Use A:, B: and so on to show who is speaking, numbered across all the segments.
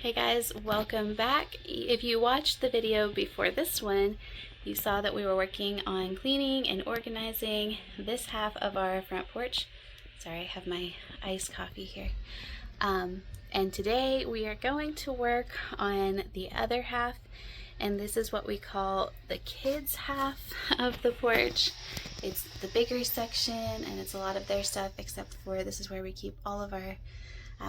A: Hey guys, welcome back. If you watched the video before this one, you saw that we were working on cleaning and organizing this half of our front porch. Sorry, I have my iced coffee here. And today we are going to work on the other half, and this is what we call the kids half of the porch. It's the bigger section and it's a lot of their stuff, except for this is where we keep all of our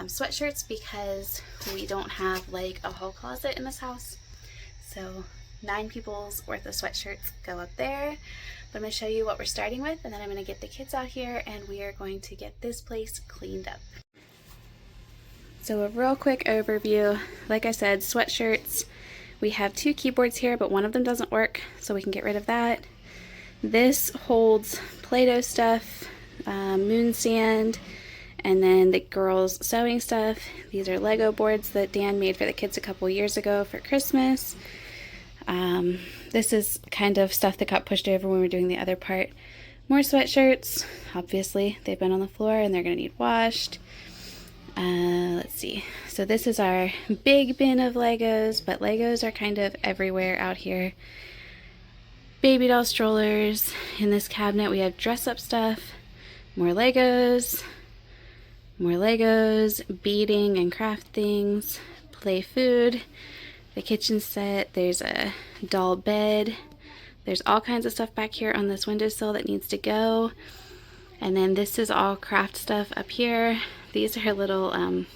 A: sweatshirts, because we don't have like a whole closet in this house. So 9 people's worth of sweatshirts go up there. But I'm going to show you what we're starting with, and then I'm going to get the kids out here and we are going to get this place cleaned up. So a real quick overview. Like I said, sweatshirts. We have 2 keyboards here, but one of them doesn't work, so we can get rid of that. This holds Play-Doh stuff, moon sand, and then the girls' sewing stuff. These are Lego boards that Dan made for the kids a couple years ago for Christmas. This is kind of stuff that got pushed over when we were doing the other part. More sweatshirts. Obviously, they've been on the floor and they're going to need washed. Let's see. So this is our big bin of Legos, but Legos are kind of everywhere out here. Baby doll strollers. In this cabinet we have dress-up stuff, more Legos, beading and craft things, play food, the kitchen set, there's a doll bed, there's all kinds of stuff back here on this windowsill that needs to go, and then this is all craft stuff up here. These are little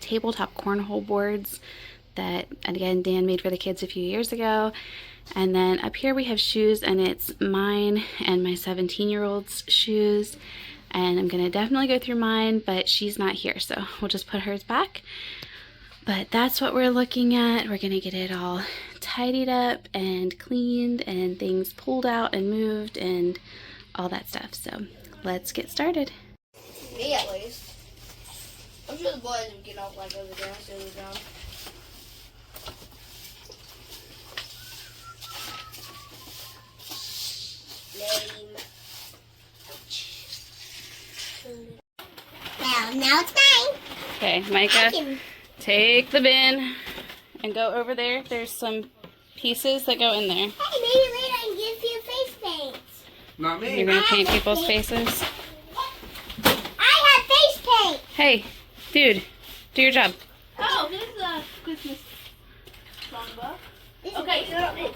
A: tabletop cornhole boards that, again, Dan made for the kids a few years ago. And then up here we have shoes, and it's mine and my 17-year-old's shoes. And I'm gonna definitely go through mine, but she's not here, so we'll just put hers back. But that's what we're looking at. We're gonna get it all tidied up and cleaned and things pulled out and moved and all that stuff. So let's get started.
B: Me at least. I'm sure the boys would get off like over there instead of down. Lame.
C: Well, now it's mine.
A: Okay, Micah, take the bin and go over there. There's some pieces that go in there.
C: Hey, maybe later I can give you face paint.
D: Not me.
A: You're gonna paint people's faces?
C: I have face paint.
A: Hey, dude, do your job.
B: Oh, this is a Christmas songbook. Okay,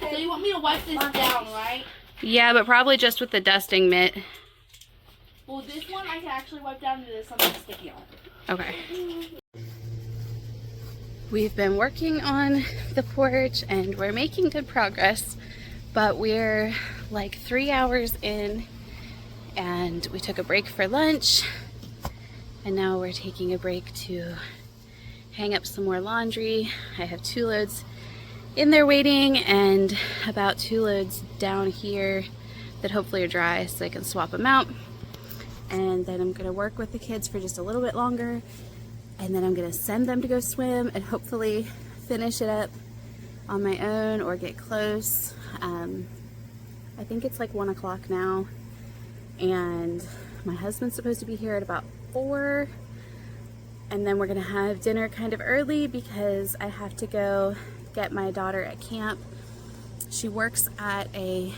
B: so you want me to wipe this down, right?
A: Yeah, but probably just with the dusting mitt.
B: Well, this one I can actually wipe down to this something sticky on it.
A: Okay. We've been working on the porch and we're making good progress, but we're like 3 hours in, and we took a break for lunch, and now we're taking a break to hang up some more laundry. I have 2 loads in there waiting and about 2 loads down here that hopefully are dry so I can swap them out. And then I'm gonna work with the kids for just a little bit longer, and then I'm gonna send them to go swim and hopefully finish it up on my own or get close. I think it's like 1 o'clock now, and my husband's supposed to be here at about 4, and then we're gonna have dinner kind of early because I have to go get my daughter at camp. She works at a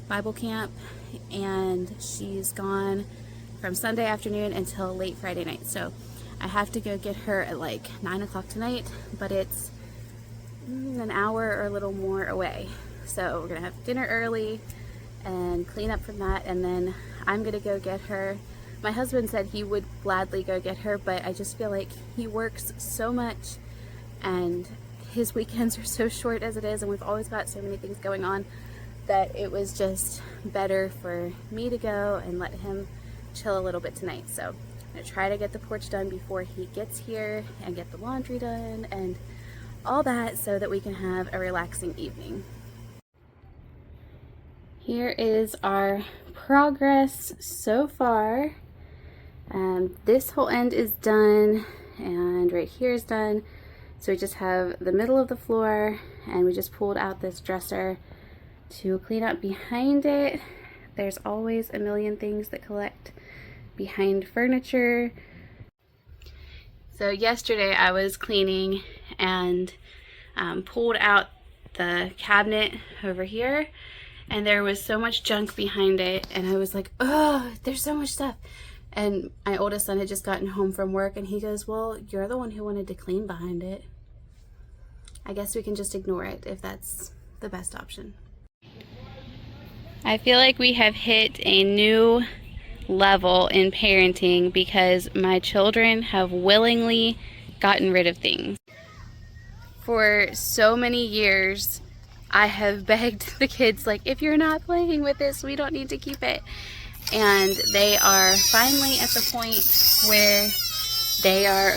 A: Bible camp, and she's gone from Sunday afternoon until late Friday night. So I have to go get her at like 9 o'clock tonight, but it's an hour or a little more away. So we're gonna have dinner early and clean up from that, and then I'm gonna go get her. My husband said he would gladly go get her, but I just feel like he works so much and his weekends are so short as it is, and we've always got so many things going on, that it was just better for me to go and let him chill a little bit tonight. So I'm gonna try to get the porch done before he gets here and get the laundry done and all that, so that we can have a relaxing evening. Here is our progress so far. This whole end is done, and right here is done. So we just have the middle of the floor, and we just pulled out this dresser to clean up behind it. There's always a million things that collect behind furniture. So yesterday I was cleaning and pulled out the cabinet over here, and there was so much junk behind it, and I was like, oh, there's so much stuff. And my oldest son had just gotten home from work, and he goes, well, you're the one who wanted to clean behind it. I guess we can just ignore it if that's the best option. I feel like we have hit a new level in parenting because my children have willingly gotten rid of things. For so many years, I have begged the kids, like, if you're not playing with this, we don't need to keep it. And they are finally at the point where they are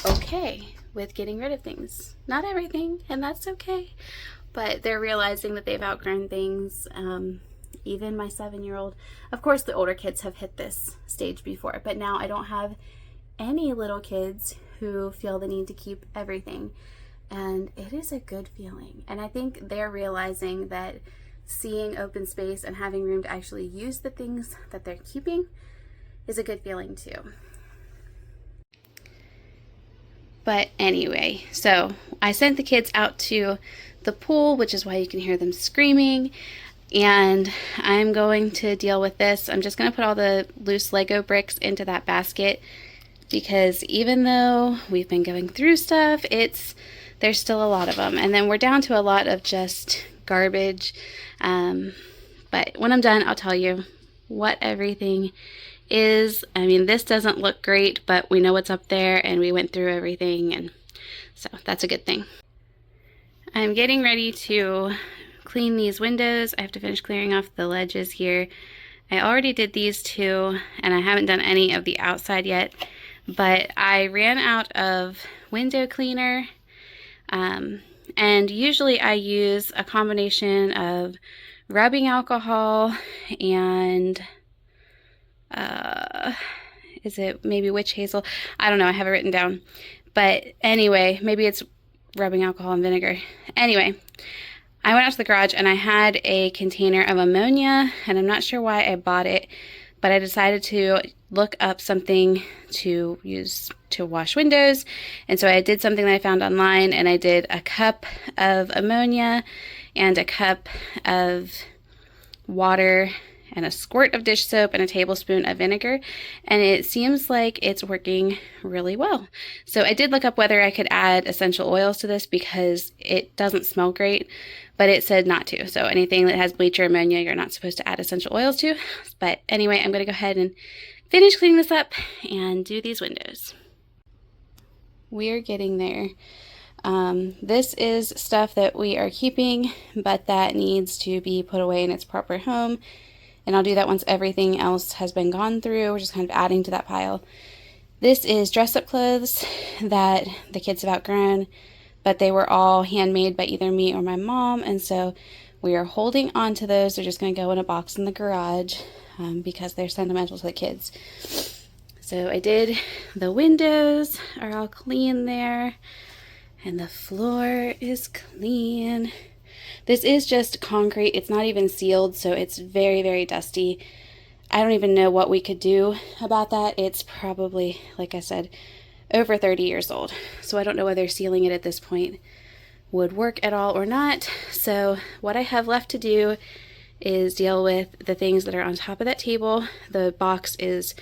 A: okay with getting rid of things. Not everything, and that's okay, but they're realizing that they've outgrown things. Even my 7-year-old, of course the older kids have hit this stage before, but now I don't have any little kids who feel the need to keep everything, and it is a good feeling. And I think they're realizing that seeing open space and having room to actually use the things that they're keeping is a good feeling too. But anyway, so I sent the kids out to the pool, which is why you can hear them screaming. And I'm going to deal with this. I'm just going to put all the loose Lego bricks into that basket because even though we've been going through stuff, there's still a lot of them. And then we're down to a lot of just garbage. But when I'm done, I'll tell you what everything is. I mean, this doesn't look great, but we know what's up there and we went through everything, and so that's a good thing. I'm getting ready to clean these windows. I have to finish clearing off the ledges here. I already did these two, and I haven't done any of the outside yet, but I ran out of window cleaner, and usually I use a combination of rubbing alcohol and is it maybe witch hazel? I don't know, I have it written down, but anyway, maybe it's rubbing alcohol and vinegar. Anyway, I went out to the garage and I had a container of ammonia, and I'm not sure why I bought it, but I decided to look up something to use to wash windows. And so I did something that I found online, and I did a cup of ammonia and a cup of water and a squirt of dish soap and a tablespoon of vinegar, and it seems like it's working really well. So I did look up whether I could add essential oils to this because it doesn't smell great, but it said not to. So anything that has bleach or ammonia, you're not supposed to add essential oils to. But anyway, I'm going to go ahead and finish cleaning this up and do these windows. We're getting there. This is stuff that we are keeping, but that needs to be put away in its proper home. And I'll do that once everything else has been gone through. We're just kind of adding to that pile. This is dress-up clothes that the kids have outgrown, but they were all handmade by either me or my mom, and so we are holding on to those. They're just going to go in a box in the garage because they're sentimental to the kids. So I did the windows are all clean there, and the floor is clean. This is just concrete. It's not even sealed, so it's very, very dusty. I don't even know what we could do about that. It's probably, like I said, over 30 years old. So I don't know whether sealing it at this point would work at all or not. So what I have left to do is deal with the things that are on top of that table. The box is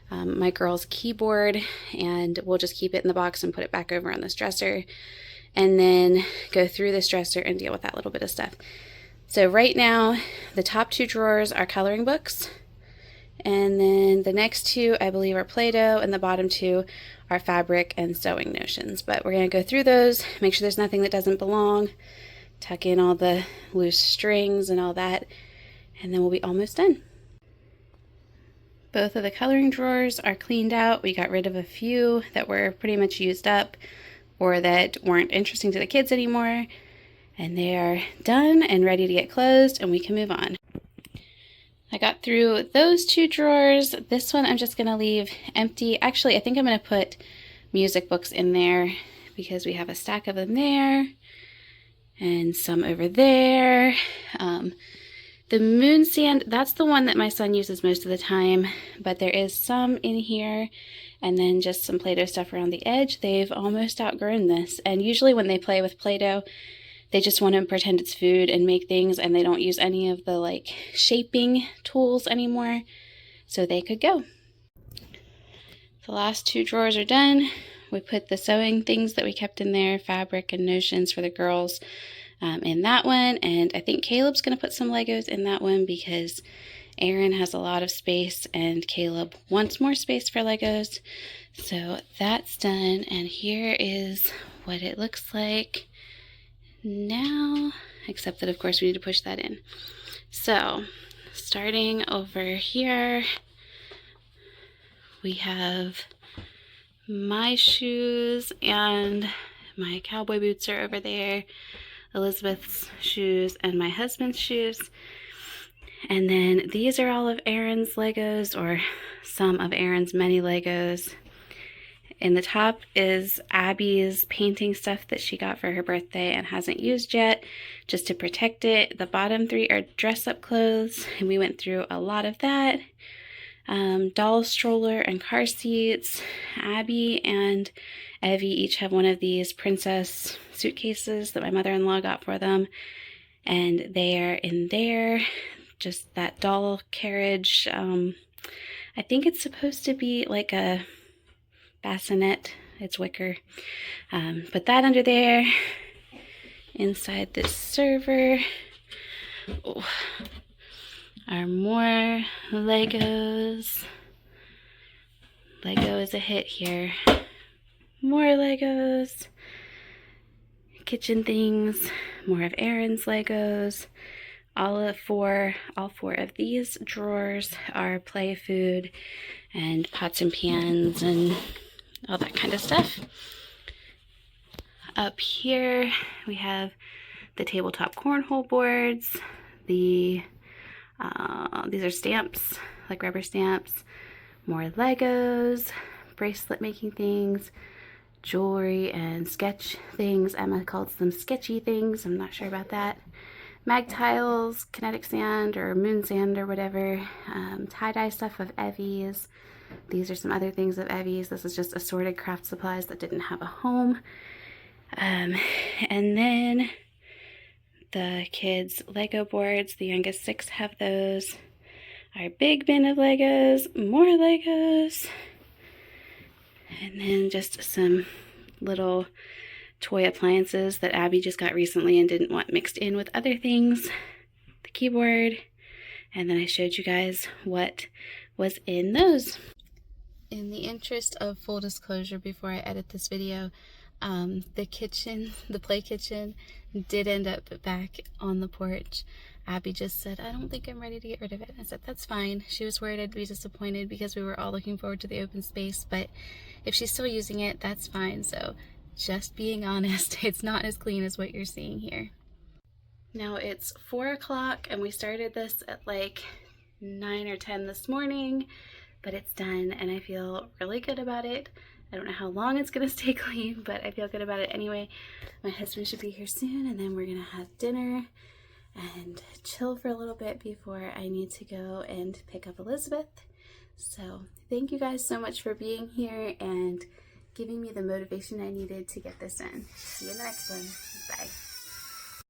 A: my girl's keyboard, and we'll just keep it in the box and put it back over on this dresser, and then go through this dresser and deal with that little bit of stuff. So right now, the top two drawers are coloring books, and then the next two, I believe, are Play-Doh, and the bottom two are fabric and sewing notions. But we're going to go through those, make sure there's nothing that doesn't belong, tuck in all the loose strings and all that, and then we'll be almost done. Both of the coloring drawers are cleaned out. We got rid of a few that were pretty much used up or that weren't interesting to the kids anymore, and they are done and ready to get closed, and we can move on. I got through those two drawers. This one I'm just going to leave empty. Actually, I think I'm going to put music books in there because we have a stack of them there and some over there. The moon sand, that's the one that my son uses most of the time, but there is some in here, and then just some Play-Doh stuff around the edge. They've almost outgrown this, and usually when they play with Play-Doh, they just want to pretend it's food and make things, and they don't use any of the like shaping tools anymore, so they could go. The last 2 drawers are done. We put the sewing things that we kept in there, fabric and notions for the girls, in that one, and I think Caleb's going to put some Legos in that one because Aaron has a lot of space and Caleb wants more space for Legos. So that's done, and here is what it looks like now, except that of course we need to push that in. So starting over here, we have my shoes and my cowboy boots are over there, Elizabeth's shoes and my husband's shoes. And then these are all of Aaron's Legos, or some of Aaron's many Legos. In the top is Abby's painting stuff that she got for her birthday and hasn't used yet, just to protect it. The bottom 3 are dress-up clothes, and we went through a lot of that. Doll stroller and car seats. Abby and Evie each have one of these princess suitcases that my mother-in-law got for them, and they are in there. Just that doll carriage. I think it's supposed to be like a bassinet. It's wicker. Put that under there. Inside this server are more Legos. Lego is a hit here. More Legos. Kitchen things. More of Aaron's Legos. All four of these drawers are play food and pots and pans and all that kind of stuff. Up here we have the tabletop cornhole boards. These are stamps, like rubber stamps. More Legos, bracelet making things, jewelry and sketch things. Emma calls them sketchy things. I'm not sure about that. Mag tiles, kinetic sand or moon sand or whatever. Tie-dye stuff of Evie's. These are some other things of Evie's. This is just assorted craft supplies that didn't have a home. And then the kids' Lego boards. The youngest 6 have those. Our big bin of Legos. More Legos. And then just some little toy appliances that Abby just got recently and didn't want mixed in with other things. The keyboard. And then I showed you guys what was in those. In the interest of full disclosure before I edit this video, the kitchen, the play kitchen, did end up back on the porch. Abby just said, I don't think I'm ready to get rid of it. I said, that's fine. She was worried I'd be disappointed because we were all looking forward to the open space, but if she's still using it, that's fine. So just being honest, it's not as clean as what you're seeing here. Now it's 4 o'clock and we started this at like 9 or 10 this morning, but it's done and I feel really good about it. I don't know how long it's gonna stay clean, but I feel good about it anyway. My husband should be here soon and then we're gonna have dinner and chill for a little bit before I need to go and pick up Elizabeth. So thank you guys so much for being here and giving me the motivation I needed to get this done. See you in the next one. Bye.